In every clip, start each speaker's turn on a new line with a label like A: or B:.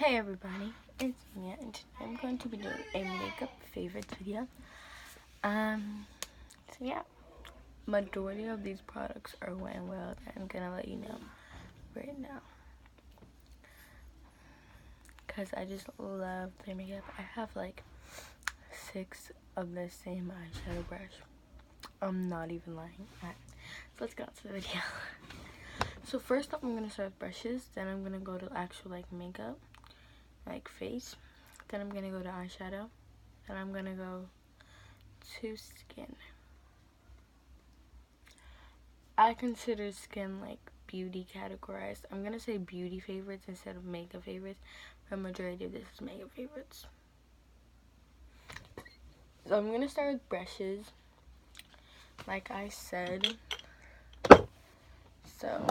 A: Hey everybody, it's Mia, and today I'm going to be doing a makeup favorites video. So yeah, majority of these products are Wet n Wild. I'm gonna let you know right now, cause I just love their makeup. I have like 6 of the same eyeshadow brush. I'm not even lying. Alright, so let's get on to the video. So first off, I'm gonna start with brushes. Then I'm gonna go to actual like makeup, like face. Then I'm gonna go to eyeshadow. Then I'm gonna go to skin. I consider skin like beauty categorized. I'm gonna say beauty favorites instead of makeup favorites. The majority of this is makeup favorites. So I'm gonna start with brushes, like I said. So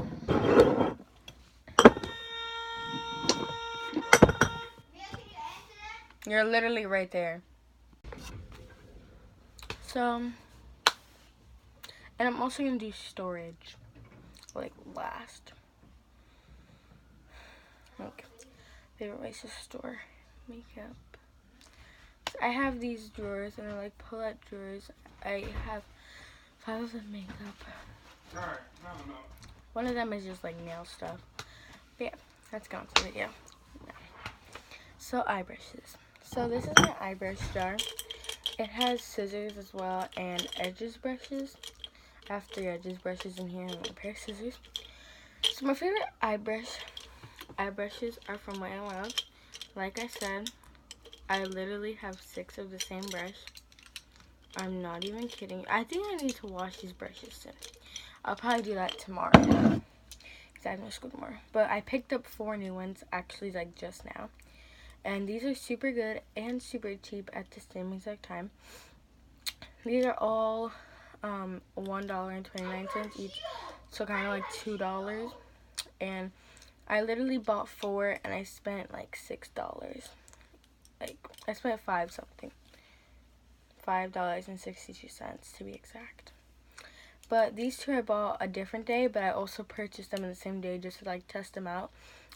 A: you're literally right there. So, and I'm also gonna do storage, like last. Like favorite ways to store makeup. So I have these drawers, and they're like pull-out drawers. I have 5 of them makeup.
B: Alright, no.
A: One of them is just like nail stuff. But yeah, let's go on to the video. So eye brushes. So this is my eye brush jar. It has scissors as well and edges brushes. I have 3 edges brushes in here and a pair of scissors. So my favorite eye brushes are from Wet n Wild. Like I said, I literally have 6 of the same brush. I'm not even kidding. I think I need to wash these brushes soon. I'll probably do that tomorrow, because I have no school tomorrow. But I picked up 4 new ones, actually, like just now. And these are super good and super cheap at the same exact time. These are all $1.29 each, so kind of like $2. And I literally bought 4, and I spent like $6. Like, I spent $5.62 to be exact. But these 2 I bought a different day, but I also purchased them in the same day just to like test them out.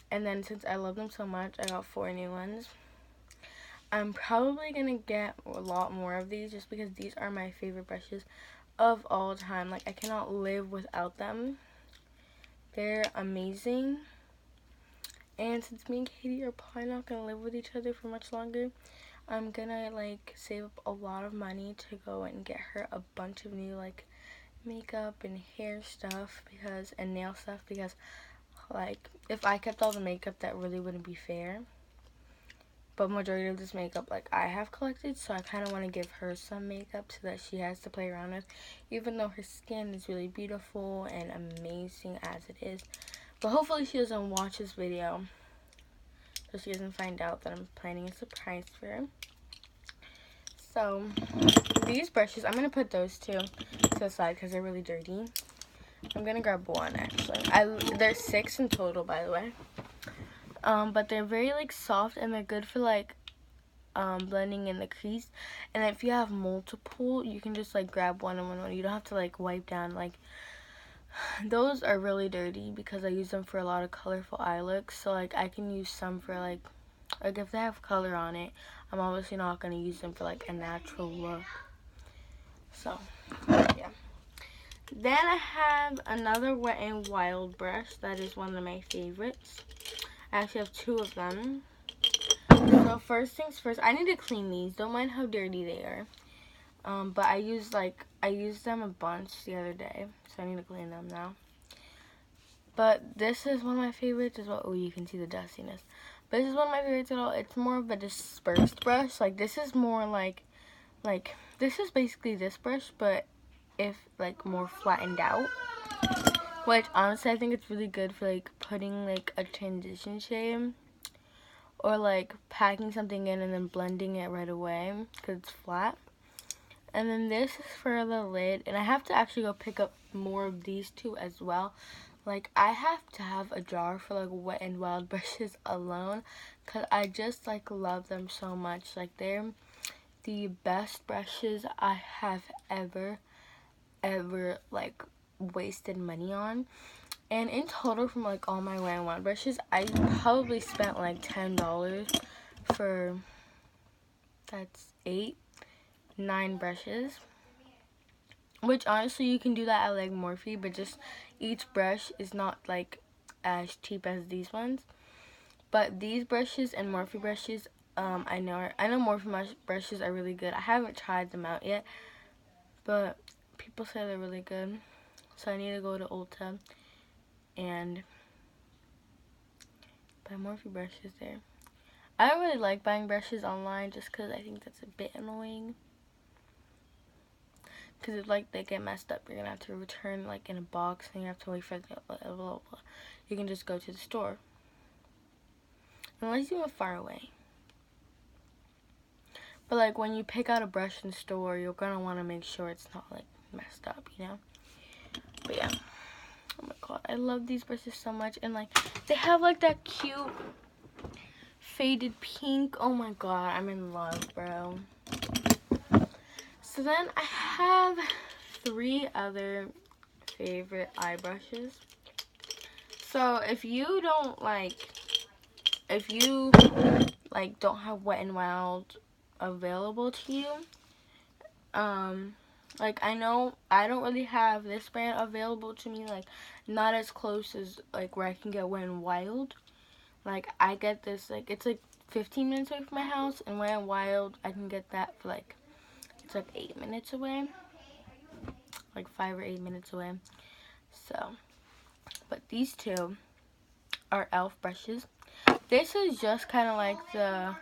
A: And then since I love them so much, I got 4 new ones. I'm probably gonna get a lot more of these just because these are my favorite brushes of all time. Like, I cannot live without them. They're amazing. And since me and Katie are probably not gonna live with each other for much longer, I'm gonna like save up a lot of money to go and get her a bunch of new like makeup and hair stuff and nail stuff, because like if I kept all the makeup, that really wouldn't be fair. But majority of this makeup like I have collected, so I kind of want to give her some makeup so that she has to play around with, even though her skin is really beautiful and amazing as it is. But hopefully she doesn't watch this video, so she doesn't find out that I'm planning a surprise for her. So these brushes, I'm going to put those 2 to the side because they're really dirty. I'm going to grab 1 actually. There's 6 in total, by the way. But they're very like soft, and they're good for like blending in the crease. And if you have multiple, you can just like grab one and one. You don't have to like wipe down. Like, those are really dirty because I use them for a lot of colorful eye looks. So like I can use some for like if they have color on it, I'm obviously not going to use them for like a natural look. So yeah. Then I have another Wet n Wild brush that is one of my favorites. I actually have 2 of them. So first things first, I need to clean these. Don't mind how dirty they are. But I used them a bunch the other day, so I need to clean them now. But this is one of my favorites as well. Oh, you can see the dustiness. But this is one of my favorites at all. It's more of a dispersed brush. Like, this is more like this is basically this brush, but if like more flattened out. Which honestly, I think it's really good for like putting like a transition shade, or like packing something in and then blending it right away because it's flat. And then this is for the lid, and I have to actually go pick up more of these 2 as well. Like, I have to have a jar for like Wet n Wild brushes alone, because I just like love them so much. Like, they're the best brushes I have ever like wasted money on. And in total, from like all my Wet n Wild brushes, I probably spent like $10 for, that's 8, 9 brushes. Which honestly, you can do that at like Morphe, but just each brush is not like as cheap as these ones. But these brushes and Morphe brushes, I know Morphe brushes are really good. I haven't tried them out yet, but people say they're really good. So I need to go to Ulta and buy Morphe brushes there. I don't really like buying brushes online just because I think that's a bit annoying. Because if like they get messed up, you're going to have to return like in a box and you have to wait for the blah, blah, blah. You can just go to the store. Unless you live far away. But like when you pick out a brush in the store, you're going to want to make sure it's not like messed up, you know? But yeah. Oh my god, I love these brushes so much. And like they have like that cute faded pink. Oh my god, I'm in love, bro. So then I have 3 other favorite eye brushes. So if you don't don't have Wet n Wild available to you, like I know I don't really have this brand available to me, like not as close as like where I can get Wet n Wild. Like I get this, like it's like 15 minutes away from my house, and Wet n Wild I can get that for like, it's like 8 minutes away, like 5 or 8 minutes away. So, but these 2 are e.l.f. brushes. This is just kind of like the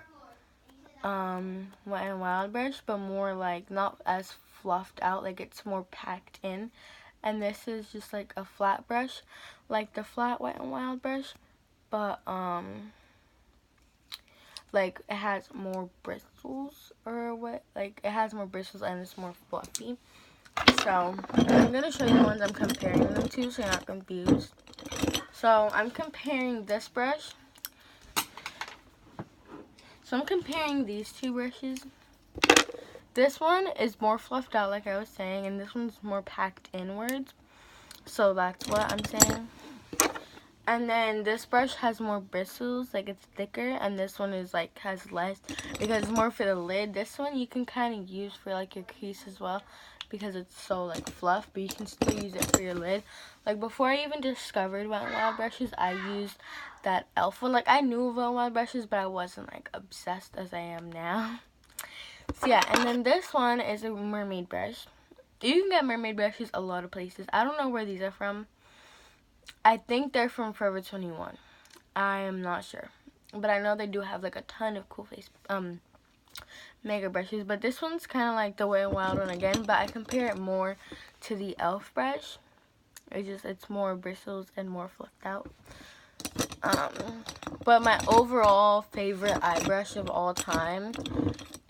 A: Wet n Wild brush, but more like not as fluffed out, like it's more packed in. And this is just like a flat brush, like the flat Wet n Wild brush, but like it has more bristles, or what, like it has more bristles and it's more fluffy. So I'm gonna show you the ones I'm comparing them to so you're not confused. So I'm comparing this brush. So I'm comparing these 2 brushes. This one is more fluffed out, like I was saying, and this one's more packed inwards. So that's what I'm saying. And then this brush has more bristles, like it's thicker, and this one is like has less because it's more for the lid. This one you can kind of use for like your crease as well because it's so like fluff, but you can still use it for your lid. Like before I even discovered Wet n Wild brushes, I used that e.l.f. one. Like I knew of Wet n Wild brushes, but I wasn't like obsessed as I am now. So yeah, and then this one is a mermaid brush. You can get mermaid brushes a lot of places. I don't know where these are from. I think they're from Forever 21. I am not sure. But I know they do have like a ton of cool face mega brushes. But this one's kind of like the Wet n Wild one again. But I compare it more to the e.l.f. brush. It's more bristles and more fluffed out. But my overall favorite eye brush of all time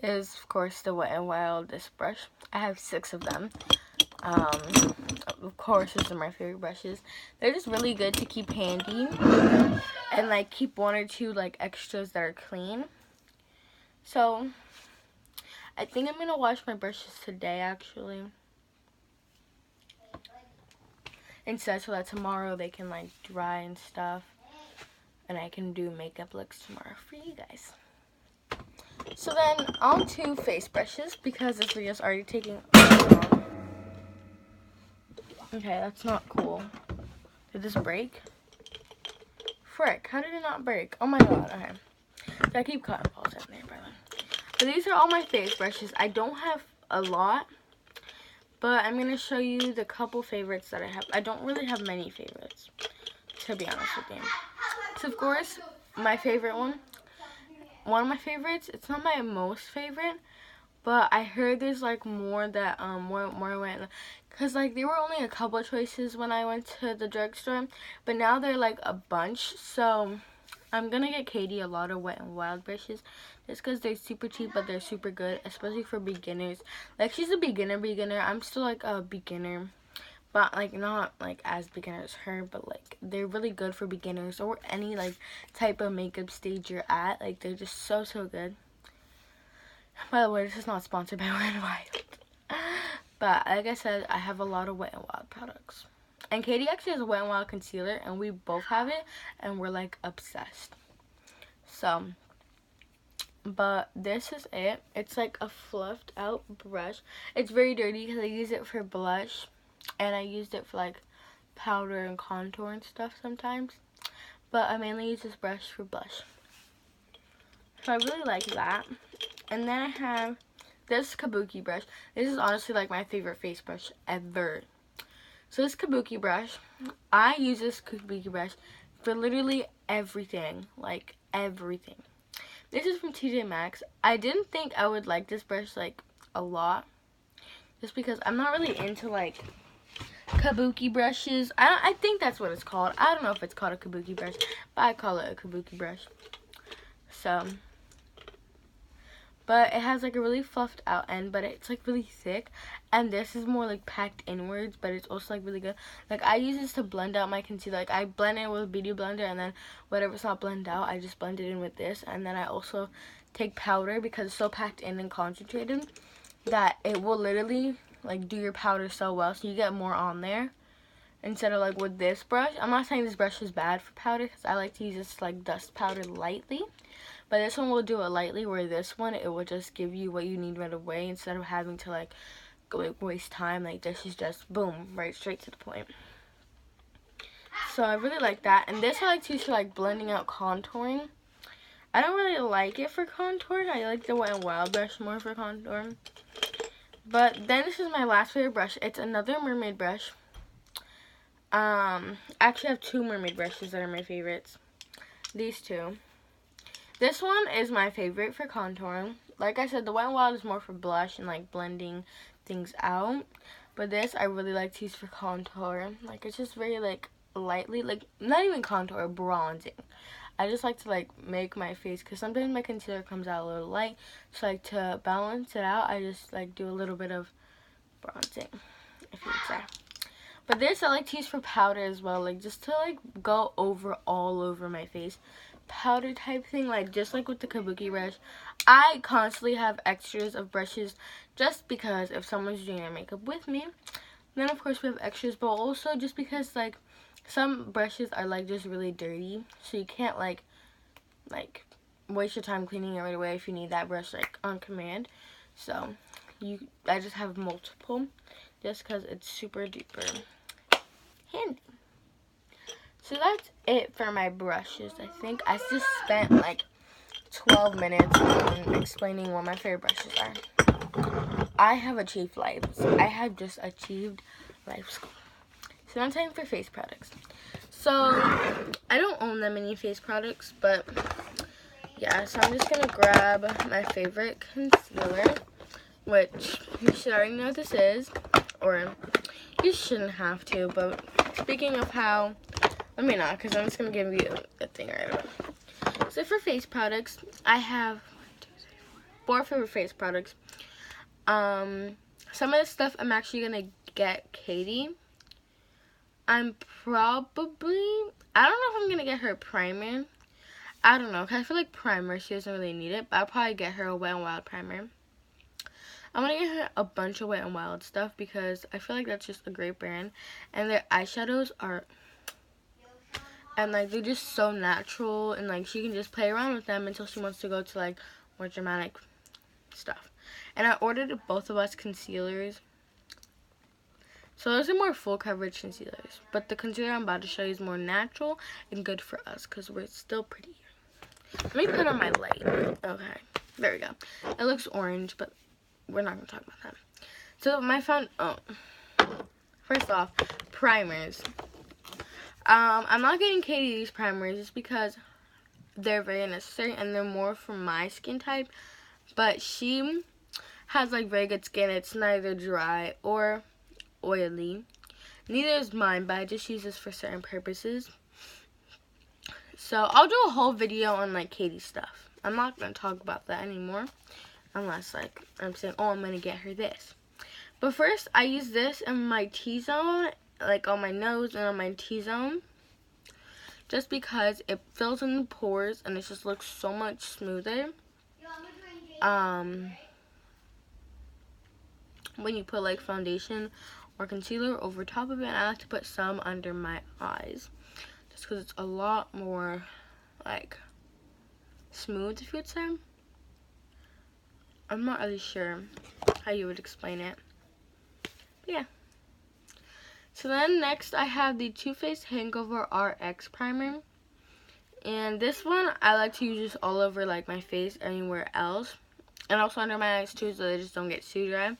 A: is, of course, the Wet n Wild disc brush. I have 6 of them. Of course, these are my favorite brushes. They're just really good to keep handy and like keep 1 or 2 like extras that are clean. So I think I'm gonna wash my brushes today actually, instead, so that tomorrow they can like dry and stuff, and I can do makeup looks tomorrow for you guys. So then on to face brushes because this video's already taking long. Okay, that's not cool. Did this break? Frick, how did it not break? Oh my god, okay. So I keep cutting balls in there, by the way. So these are all my face brushes. I don't have a lot, but I'm going to show you the couple favorites that I have. I don't really have many favorites, to be honest with you. So of course, my favorite one of my favorites, it's not my most favorite, but I heard there's like more that more went, because like there were only a couple of choices when I went to the drugstore, but now they're like a bunch. So I'm gonna get Katie a lot of Wet n Wild brushes just because they're super cheap, but they're super good, especially for beginners. Like she's a beginner. I'm still like a beginner, but like not like as beginner as her, but like they're really good for beginners or any like type of makeup stage you're at. Like they're just so good. By the way, this is not sponsored by Wet n Wild. But like I said, I have a lot of Wet n Wild products. And Katie actually has a Wet n Wild concealer, and we both have it, and we're like obsessed. So, but this is it. It's like a fluffed out brush. It's very dirty because I use it for blush, and I used it for like powder and contour and stuff sometimes. But I mainly use this brush for blush. So I really like that. And then I have this Kabuki brush. This is honestly like my favorite face brush ever. So this Kabuki brush, I use this Kabuki brush for literally everything. Like everything. This is from TJ Maxx. I didn't think I would like this brush like a lot. Just because I'm not really into like Kabuki brushes. I think that's what it's called. I don't know if it's called a Kabuki brush, but I call it a Kabuki brush. So, but it has like a really fluffed out end, but it's like really thick. And this is more like packed inwards, but it's also like really good. Like I use this to blend out my concealer. Like I blend it with a Beauty Blender, and then whatever's not blended out, I just blend it in with this. And then I also take powder because it's so packed in and concentrated that it will literally like do your powder so well, so you get more on there instead of like with this brush. I'm not saying this brush is bad for powder because I like to use this like dust powder lightly, but this one will do it lightly, where this one it will just give you what you need right away instead of having to like waste time. Like this is just boom, right straight to the point. So I really like that. And this I like to use for like blending out contouring. I don't really like it for contour. I like the Wet n Wild brush more for contour. But then this is my last favorite brush. It's another mermaid brush. I actually have two mermaid brushes that are my favorites. These two. This one is my favorite for contouring. Like I said, the Wet n Wild is more for blush and like blending things out. But this I really like to use for contour. Like it's just very like lightly, like not even contour, bronzing. I just like to like make my face, because sometimes my concealer comes out a little light. So like to balance it out, I just like do a little bit of bronzing, if you would say. But this I like to use for powder as well, like just to like go over all over my face. Powder type thing, like just like with the Kabuki brush. I constantly have extras of brushes just because if someone's doing their makeup with me, then of course we have extras, but also just because like some brushes are like just really dirty, so you can't like waste your time cleaning it right away if you need that brush like on command. So I just have multiple just because it's super duper handy. So that's it for my brushes. I think I just spent like 12 minutes on explaining what my favorite brushes are. I have achieved lives. I have just achieved life goals. So now I'm time for face products. So I don't own that many face products, but yeah, so I'm just gonna grab my favorite concealer, which you should already know what this is, or you shouldn't have to, but speaking of how, let me not, because I'm just gonna give you a thing right away. So for face products, I have 4 favorite face products. Some of the stuff I'm actually gonna get Katie. I don't know if I'm gonna get her a primer. I don't know, because I feel like primer, she doesn't really need it, but I'll probably get her a Wet n Wild primer. I'm gonna get her a bunch of Wet n Wild stuff because I feel like that's just a great brand, and their eyeshadows are, and like they're just so natural, and like she can just play around with them until she wants to go to like more dramatic stuff. And I ordered both of us concealers. So those are more full coverage concealers, but the concealer I'm about to show you is more natural and good for us because we're still pretty. Let me put on my light. Okay, there we go. It looks orange, but we're not gonna talk about that. So first off, primers. I'm not getting Katie these primers just because they're very necessary and they're more for my skin type, but she has like very good skin. It's neither dry or oily. Neither is mine, but I just use this for certain purposes. So I'll do a whole video on like Katie's stuff. I'm not going to talk about that anymore unless like I'm saying, oh, I'm going to get her this. But first, I use this in my T-zone, like on my nose and on my T-zone, just because it fills in the pores and it just looks so much smoother. When you put like foundation or concealer over top of it, and I like to put some under my eyes just because it's a lot more like smooth, if you would say. I'm not really sure how you would explain it, but yeah. So then next I have the Too Faced Hangover RX primer, and this one I like to use just all over like my face, anywhere else, and also under my eyes too, so they just don't get too dry.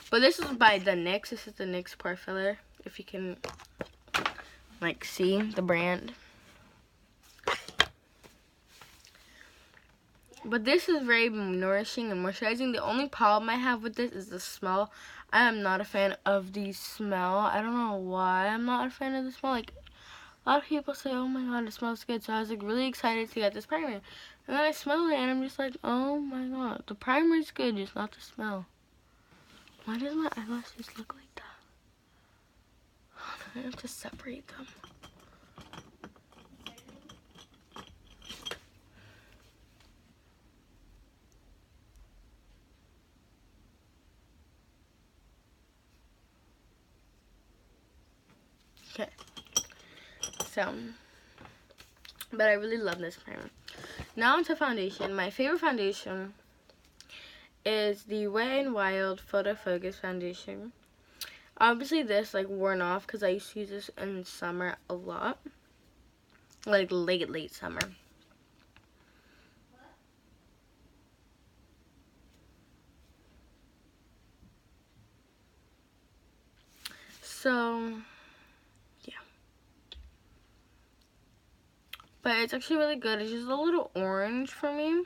A: But this is by the NYX. This is the NYX Pore Filler, if you can like see the brand. But this is very nourishing and moisturizing. The only problem I have with this is the smell. I am not a fan of the smell. I don't know why I'm not a fan of the smell. Like, a lot of people say, oh my god, it smells good. So I was like really excited to get this primer. And then I smelled it and I'm just like, oh my god, the primer is good, just not the smell. Why does my eyelashes look like that? I have to separate them. Okay. So, but I really love this primer. Now onto foundation. My favorite foundation is the Wet n Wild Photo Focus foundation. Obviously this like worn off because I used to use this in summer a lot. Like late summer. So, yeah. But it's actually really good. It's just a little orange for me.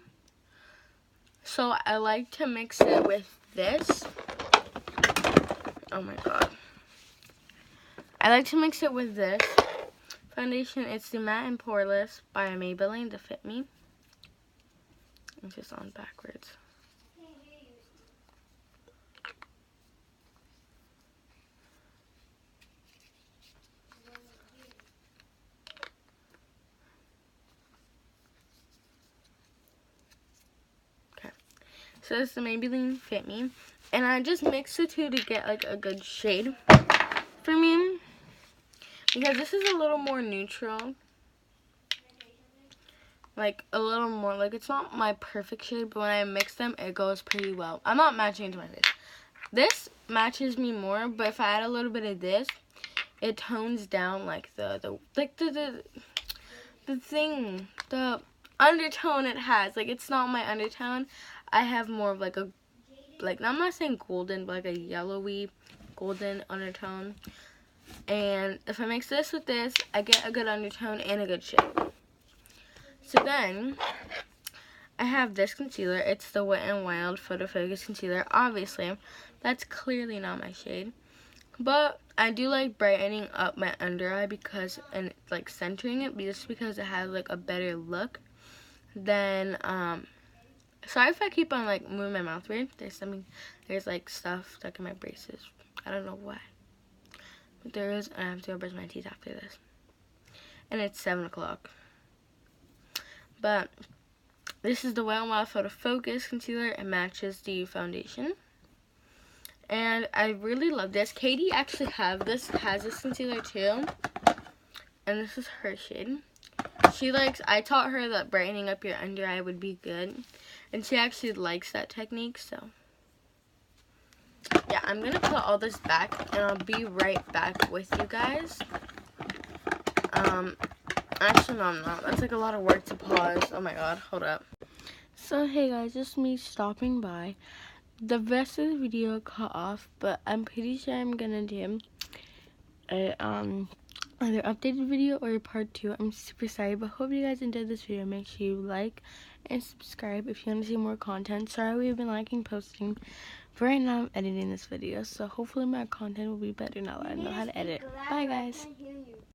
A: So I like to mix it with this. Oh my god. I like to mix it with this foundation. It's the Matte and Poreless by Maybelline, the Fit Me. It's just on backwards. Okay. So this is the Maybelline Fit Me. And I just mix the two to get like a good shade for me. Because this is a little more neutral. Like a little more, like it's not my perfect shade, but when I mix them, it goes pretty well. I'm not matching it to my face. This matches me more, but if I add a little bit of this, it tones down like the undertone it has. Like it's not my undertone. I have more of like a, like I'm not saying golden, but like a yellowy golden undertone. And if I mix this with this, I get a good undertone and a good shade. So then, I have this concealer. It's the Wet n Wild Photo Focus Concealer. Obviously, that's clearly not my shade. But I do like brightening up my under eye because, and like centering it, just because it has like a better look than, sorry if I keep on like moving my mouth weird. There's like stuff stuck in my braces. I don't know why. But there is, and I have to go brush my teeth after this. And it's 7 o'clock. But this is the Wet n Wild Photo Focus Concealer. It matches the foundation. And I really love this. Katie actually has this concealer too. And this is her shade. I taught her that brightening up your under eye would be good. And she actually likes that technique, so. Yeah, I'm going to put all this back and I'll be right back with you guys. Actually, no, I'm not. That's like a lot of work to pause. Oh my god, hold up. So, hey guys, just me stopping by. The rest of the video cut off, but I'm pretty sure I'm gonna do a, either updated video or a part 2. I'm super sorry, but hope you guys enjoyed this video. Make sure you like and subscribe if you want to see more content. Sorry we've been liking posting, but right now I'm editing this video, so hopefully my content will be better now that I know how to edit. Bye guys.